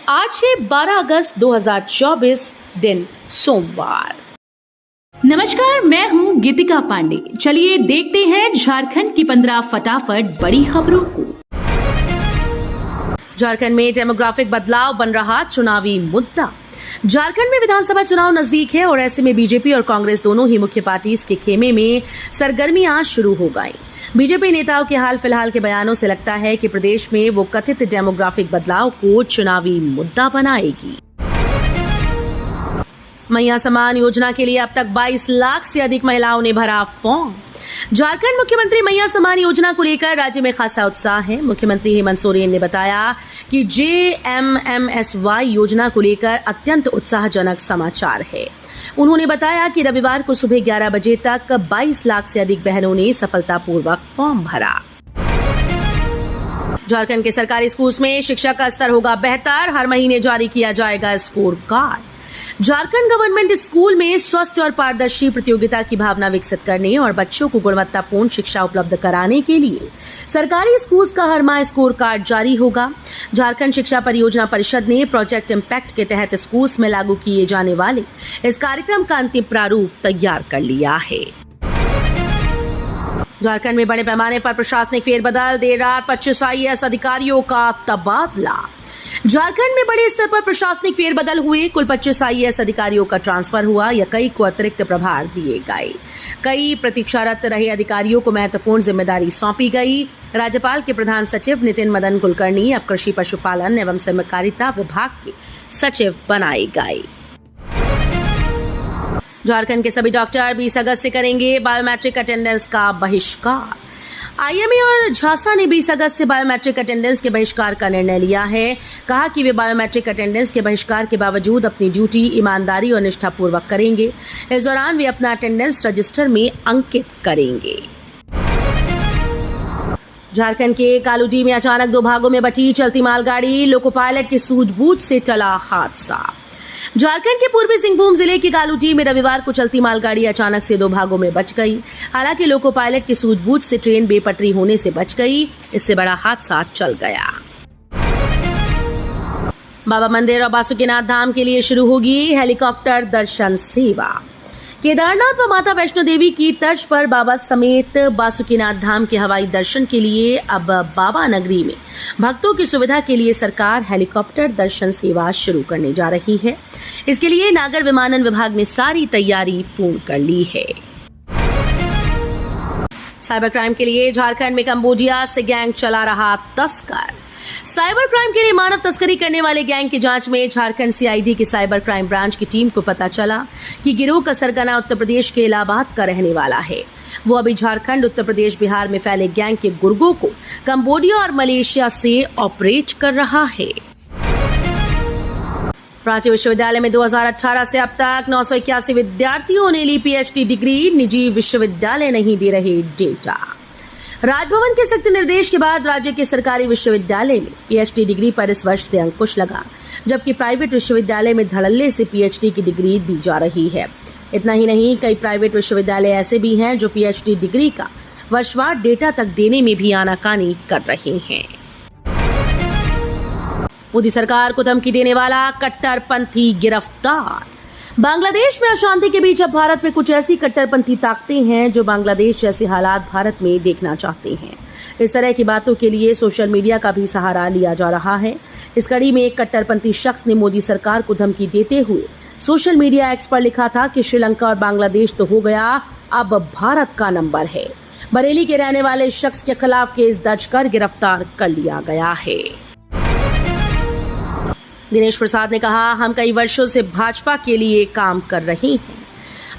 आज से 12 अगस्त 2024 दिन सोमवार। नमस्कार, मैं हूं गीतिका पांडे। चलिए देखते हैं झारखंड की 15 फटाफट बड़ी खबरों को। झारखंड में डेमोग्राफिक बदलाव बन रहा चुनावी मुद्दा। झारखंड में विधानसभा चुनाव नजदीक है और ऐसे में बीजेपी और कांग्रेस दोनों ही मुख्य पार्टी के खेमे में सरगर्मियां शुरू हो गई। बीजेपी नेताओं के हाल फिलहाल के बयानों से लगता है कि प्रदेश में वो कथित डेमोग्राफिक बदलाव को चुनावी मुद्दा बनाएगी। मैया सम्मान योजना के लिए अब तक 22 लाख से अधिक महिलाओं ने भरा फॉर्म। झारखंड मुख्यमंत्री मैया सम्मान योजना को लेकर राज्य में खासा उत्साह है। मुख्यमंत्री हेमंत सोरेन ने बताया कि JMMSY योजना को लेकर अत्यंत उत्साहजनक समाचार है। उन्होंने बताया कि रविवार को सुबह 11 बजे तक 22 लाख से अधिक बहनों ने सफलतापूर्वक फॉर्म भरा। झारखंड के सरकारी स्कूल में शिक्षा का स्तर होगा बेहतर, हर महीने जारी किया जाएगा score card. Jharkhand government school में स्वस्थ और पारदर्शी प्रतियोगिता की भावना विकसित करने और बच्चों को गुणवत्तापूर्ण शिक्षा उपलब्ध कराने के लिए सरकारी स्कूल का हर माह स्कोर कार्ड जारी होगा। झारखंड शिक्षा परियोजना परिषद ने प्रोजेक्ट इम्पैक्ट के तहत स्कूल्स में लागू किए जाने वाले इस कार्यक्रम का अंतिम प्रारूप तैयार कर लिया है। झारखंड में बड़े पैमाने पर प्रशासनिक फेरबदल, देर रात 25 IAS अधिकारियों का तबादला। झारखंड में बड़े स्तर पर प्रशासनिक फेरबदल हुए। कुल 25 IAS अधिकारियों का ट्रांसफर हुआ या कई को अतिरिक्त प्रभार दिए गए। कई प्रतीक्षारत रहे अधिकारियों को महत्वपूर्ण जिम्मेदारी सौंपी गई। राज्यपाल के प्रधान सचिव नितिन मदन कुलकर्णी अब कृषि पशुपालन एवं सहकारिता विभाग के सचिव बनाए गए। झारखंड के सभी डॉक्टर 20 अगस्त से करेंगे बायोमेट्रिक अटेंडेंस का बहिष्कार। IMA और झासा ने 20 अगस्त से बायोमेट्रिक अटेंडेंस के बहिष्कार का निर्णय लिया है। कहा कि वे बायोमेट्रिक अटेंडेंस के बहिष्कार के बावजूद अपनी ड्यूटी ईमानदारी और निष्ठापूर्वक करेंगे। इस दौरान वे अपना अटेंडेंस रजिस्टर में अंकित करेंगे। झारखंड के कालूडी में अचानक 2 भागों में बटी चलती मालगाड़ी, लोको पायलट की सूझबूझ से टला हादसा। झारखंड के पूर्वी सिंहभूम जिले के कालूटी में रविवार को चलती मालगाड़ी अचानक से 2 भागों में बंट गई। हालांकि लोको पायलट की सूझबूझ से ट्रेन बेपटरी होने से बच गई। इससे बड़ा हादसा चल गया। बाबा मंदिर और बासुकीनाथ धाम के लिए शुरू होगी हेलीकॉप्टर दर्शन सेवा। केदारनाथ व माता वैष्णो देवी की तर्ज पर बाबा समेत बासुकीनाथ धाम के हवाई दर्शन के लिए अब बाबा नगरी में भक्तों की सुविधा के लिए सरकार हेलीकॉप्टर दर्शन सेवा शुरू करने जा रही है। इसके लिए नागर विमानन विभाग ने सारी तैयारी पूर्ण कर ली है। साइबर क्राइम के लिए झारखंड में कंबोडिया से गैंग चला रहा तस्कर। साइबर क्राइम के लिए मानव तस्करी करने वाले गैंग की जांच में झारखंड CID की साइबर क्राइम ब्रांच की टीम को पता चला कि गिरोह का सरगना उत्तर प्रदेश के इलाहाबाद का रहने वाला है। वो अभी झारखंड, उत्तर प्रदेश, बिहार में फैले गैंग के गुर्गों को कंबोडिया और मलेशिया से ऑपरेट कर रहा है। रांची विश्वविद्यालय में 2018 से अब तक 981 विद्यार्थियों ने ली PhD डिग्री। निजी विश्वविद्यालय नहीं दे रहे डेटा। राजभवन के सख्त निर्देश के बाद राज्य के सरकारी विश्वविद्यालय में PhD डिग्री पर इस वर्ष से अंकुश लगा, जबकि प्राइवेट विश्वविद्यालय में धड़ल्ले से PhD की डिग्री दी जा रही है। इतना ही नहीं, कई प्राइवेट विश्वविद्यालय ऐसे भी हैं जो PhD डिग्री का वर्षवार डेटा तक देने में भी आनाकानी कर रहे हैं। मोदी सरकार को धमकी देने वाला कट्टरपंथी गिरफ्तार। बांग्लादेश में अशांति के बीच अब भारत में कुछ ऐसी कट्टरपंथी ताकतें हैं जो बांग्लादेश जैसे हालात भारत में देखना चाहते हैं। इस तरह की बातों के लिए सोशल मीडिया का भी सहारा लिया जा रहा है। इस कड़ी में एक कट्टरपंथी शख्स ने मोदी सरकार को धमकी देते हुए सोशल मीडिया एक्स पर लिखा था कि श्रीलंका और बांग्लादेश तो हो गया, अब भारत का नंबर है। बरेली के रहने वाले शख्स के खिलाफ केस दर्ज कर गिरफ्तार कर लिया गया है। दिनेश प्रसाद ने कहा, हम कई वर्षों से भाजपा के लिए काम कर रहे हैं।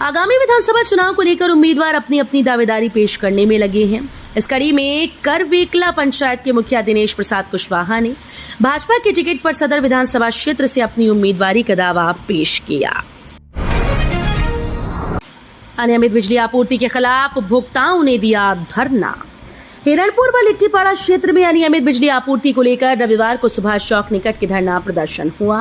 आगामी विधानसभा चुनाव को लेकर उम्मीदवार अपनी अपनी दावेदारी पेश करने में लगे हैं। इस कड़ी में करवेकला पंचायत के मुखिया दिनेश प्रसाद कुशवाहा ने भाजपा के टिकट पर सदर विधानसभा क्षेत्र से अपनी उम्मीदवारी का दावा पेश किया। अनियमित बिजली आपूर्ति के खिलाफ उपभोक्ताओं ने दिया धरना। हिरणपुर व लिट्टीपाड़ा क्षेत्र में अनियमित बिजली आपूर्ति को लेकर रविवार को सुभाष चौक निकट के धरना प्रदर्शन हुआ।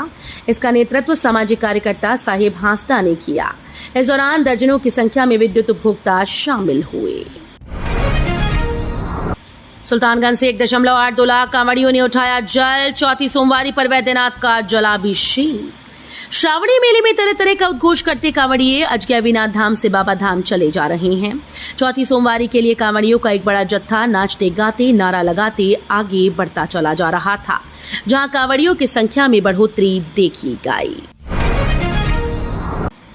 इसका नेतृत्व सामाजिक कार्यकर्ता साहिब हांसदा ने किया। इस दौरान दर्जनों की संख्या में विद्युत उपभोक्ता शामिल हुए। सुल्तानगंज से 1.82 लाख कांवड़ियों ने उठाया जल। चौथी सोमवारी पर वैद्यनाथ का जलाभिषेक। श्रावणी मेले में तरह तरह का उद्घोष करते कांवड़िए अजगैबीनाथ धाम से बाबा धाम चले जा रहे हैं। चौथी सोमवारी के लिए कांवड़ियों का एक बड़ा जत्था नाचते गाते नारा लगाते आगे बढ़ता चला जा रहा था, जहां कांवड़ियों की संख्या में बढ़ोतरी देखी गई।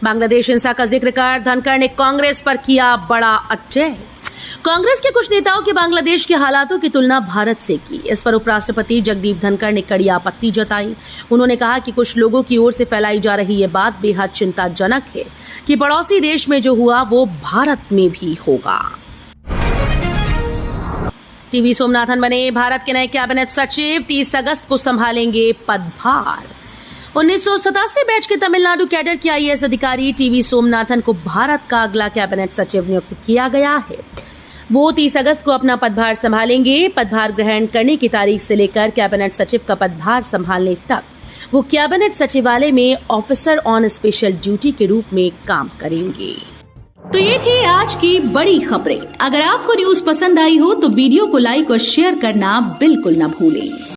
बांग्लादेश हिंसा का जिक्र कर धनखड़ ने कांग्रेस पर किया बड़ा अटैक। कांग्रेस के कुछ नेताओं के बांग्लादेश के हालातों की तुलना भारत से की। इस पर उपराष्ट्रपति जगदीप धनखड़ ने कड़ी आपत्ति जताई। उन्होंने कहा कि कुछ लोगों की ओर से फैलाई जा रही ये बात बेहद चिंताजनक है कि पड़ोसी देश में जो हुआ वो भारत में भी होगा। टीवी सोमनाथन बने भारत के नए कैबिनेट सचिव। 30 अगस्त को संभालेंगे पदभार। 1987 बैच के तमिलनाडु कैडर के आईएएस अधिकारी टीवी सोमनाथन को भारत का अगला कैबिनेट सचिव नियुक्त किया गया है। वो 30 अगस्त को अपना पदभार संभालेंगे। पदभार ग्रहण करने की तारीख से लेकर कैबिनेट सचिव का पदभार संभालने तक वो कैबिनेट सचिवालय में ऑफिसर ऑन स्पेशल ड्यूटी के रूप में काम करेंगे। तो ये थी आज की बड़ी खबरें। अगर आपको न्यूज पसंद आई हो तो वीडियो को लाइक और शेयर करना बिल्कुल न भूलें।